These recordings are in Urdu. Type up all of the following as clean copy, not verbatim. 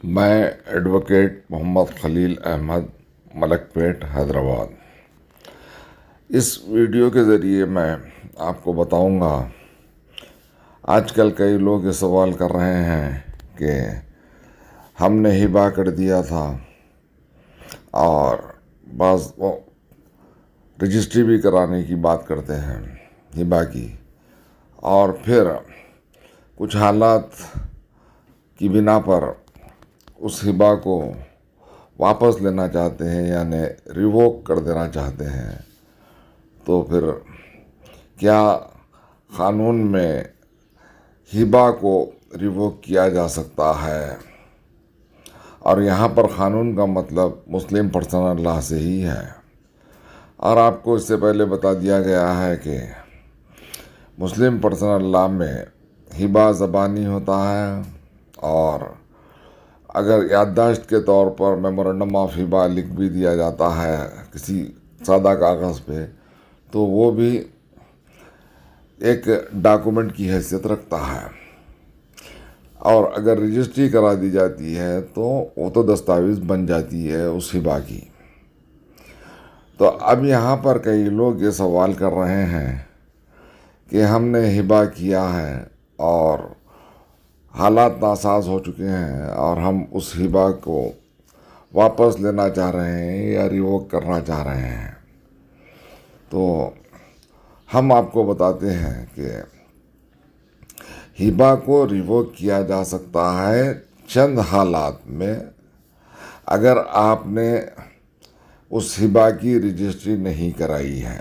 میں ایڈوکیٹ محمد خلیل احمد، ملک پیٹ، حیدرآباد۔ اس ویڈیو کے ذریعے میں آپ کو بتاؤں گا، آج کل کئی لوگ یہ سوال کر رہے ہیں کہ ہم نے ہبہ کر دیا تھا اور بعض وہ رجسٹری بھی کرانے کی بات کرتے ہیں ہبہ کی، اور پھر کچھ حالات کی بنا پر اس ہبہ کو واپس لینا چاہتے ہیں، یعنی ریووک کر دینا چاہتے ہیں۔ تو پھر کیا قانون میں ہبہ کو ریووک کیا جا سکتا ہے؟ اور یہاں پر قانون کا مطلب مسلم پرسنل لاء سے ہی ہے، اور آپ کو اس سے پہلے بتا دیا گیا ہے کہ مسلم پرسنل لاء میں ہبہ زبانی ہوتا ہے، اور اگر یادداشت کے طور پر میمورنڈم آف ہبہ لکھ بھی دیا جاتا ہے کسی سادہ کاغذ پہ، تو وہ بھی ایک ڈاکومنٹ کی حیثیت رکھتا ہے، اور اگر رجسٹری کرا دی جاتی ہے تو وہ تو دستاویز بن جاتی ہے اس ہبہ کی۔ تو اب یہاں پر کئی لوگ یہ سوال کر رہے ہیں کہ ہم نے ہبہ کیا ہے اور حالات ناساز ہو چکے ہیں، اور ہم اس ہبہ کو واپس لینا چاہ رہے ہیں یا ریووک کرنا چاہ رہے ہیں۔ تو ہم آپ کو بتاتے ہیں کہ ہبہ کو ریووک کیا جا سکتا ہے چند حالات میں، اگر آپ نے اس ہبہ کی رجسٹری نہیں کرائی ہے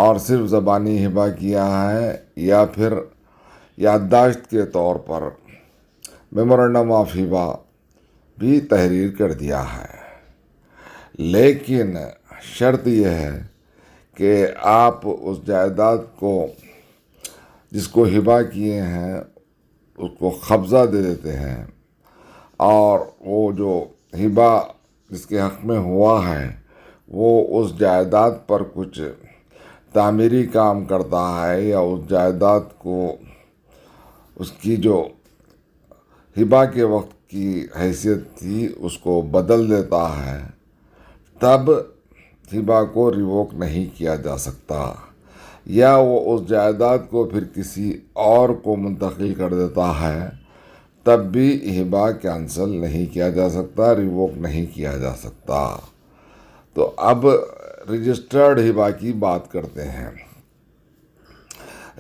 اور صرف زبانی ہبہ کیا ہے، یا پھر یادداشت کے طور پر میمورنڈم آف ہبہ بھی تحریر کر دیا ہے۔ لیکن شرط یہ ہے کہ آپ اس جائیداد کو جس کو ہبہ کیے ہیں اس کو قبضہ دے دیتے ہیں، اور وہ جو ہبہ جس کے حق میں ہوا ہے وہ اس جائیداد پر کچھ تعمیری کام کرتا ہے، یا اس جائیداد کو اس کی جو ہبہ کے وقت کی حیثیت تھی اس کو بدل دیتا ہے، تب ہبہ کو ریووک نہیں کیا جا سکتا۔ یا وہ اس جائیداد کو پھر کسی اور کو منتقل کر دیتا ہے، تب بھی ہبہ کینسل نہیں کیا جا سکتا، ریووک نہیں کیا جا سکتا۔ تو اب رجسٹرڈ ہبہ کی بات کرتے ہیں۔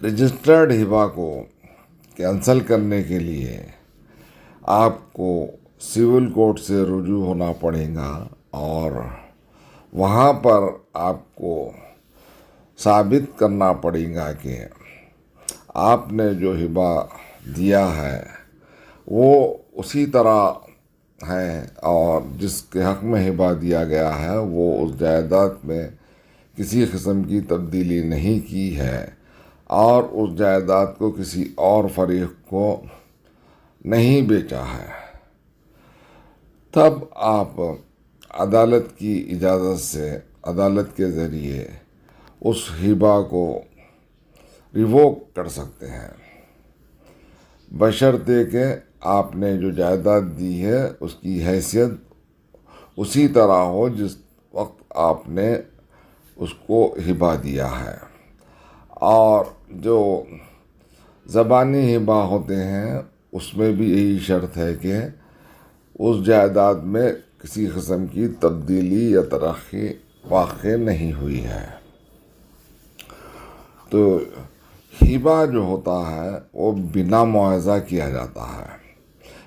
رجسٹرڈ ہبہ کو کینسل کرنے کے لیے آپ کو سول کورٹ سے رجوع ہونا پڑے گا، اور وہاں پر آپ کو ثابت کرنا پڑے گا کہ آپ نے جو ہبہ دیا ہے وہ اسی طرح ہے، اور جس کے حق میں ہبہ دیا گیا ہے وہ اس جائیداد میں کسی قسم کی تبدیلی نہیں کی ہے، اور اس جائیداد کو کسی اور فریق کو نہیں بیچا ہے۔ تب آپ عدالت کی اجازت سے، عدالت کے ذریعے اس ہبہ کو ریووک کر سکتے ہیں، بشرطے کہ آپ نے جو جائیداد دی ہے اس کی حیثیت اسی طرح ہو جس وقت آپ نے اس کو ہبہ دیا ہے۔ اور جو زبانی ہبہ ہوتے ہیں اس میں بھی یہی شرط ہے کہ اس جائیداد میں کسی قسم کی تبدیلی یا ترقی واقع نہیں ہوئی ہے۔ تو ہبہ جو ہوتا ہے وہ بنا معاوضہ کیا جاتا ہے،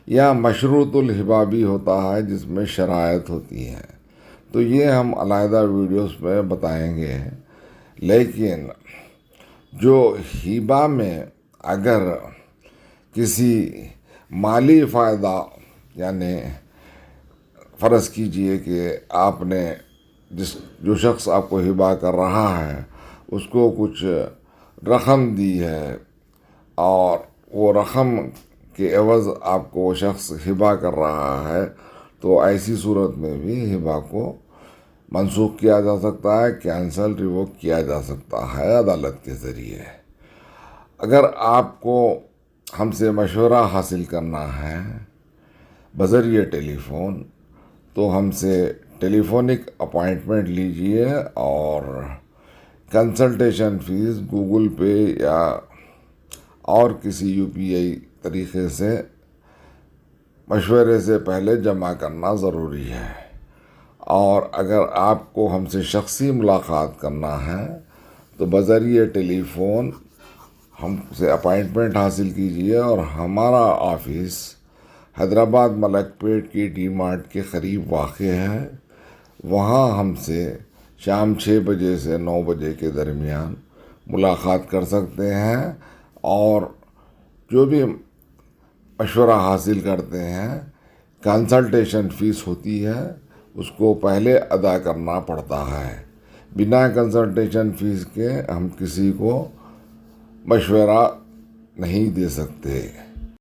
یا مشروط الہبہ بھی ہوتا ہے جس میں شرائط ہوتی ہیں، تو یہ ہم علیحدہ ویڈیوز میں بتائیں گے۔ لیکن جو ہبہ میں اگر کسی مالی فائدہ، یعنی فرض کیجئے کہ آپ نے جو شخص آپ کو ہبہ کر رہا ہے اس کو کچھ رقم دی ہے، اور وہ رقم کے عوض آپ کو وہ شخص ہبہ کر رہا ہے، تو ایسی صورت میں بھی ہبہ کو منسوخ کیا جا سکتا ہے، کینسل ریووک کیا جا سکتا ہے عدالت کے ذریعے۔ اگر آپ کو ہم سے مشورہ حاصل کرنا ہے بذریعہ ٹیلی فون، تو ہم سے ٹیلی فونک اپائنٹمنٹ لیجئے اور کنسلٹیشن فیس گوگل پے یا اور کسی یو پی آئی طریقے سے مشورے سے پہلے جمع کرنا ضروری ہے۔ اور اگر آپ کو ہم سے شخصی ملاقات کرنا ہے تو بذریعہ ٹیلی فون ہم سے اپائنٹمنٹ حاصل کیجیے، اور ہمارا آفس حیدرآباد ملک پیٹ کی ڈی مارٹ کے قریب واقع ہے۔ وہاں ہم سے شام 6 بجے سے 9 بجے کے درمیان ملاقات کر سکتے ہیں، اور جو بھی مشورہ حاصل کرتے ہیں کنسلٹیشن فیس ہوتی ہے اس کو پہلے ادا کرنا پڑتا ہے۔ بنا کنسلٹیشن فیس کے ہم کسی کو مشورہ نہیں دے سکتے۔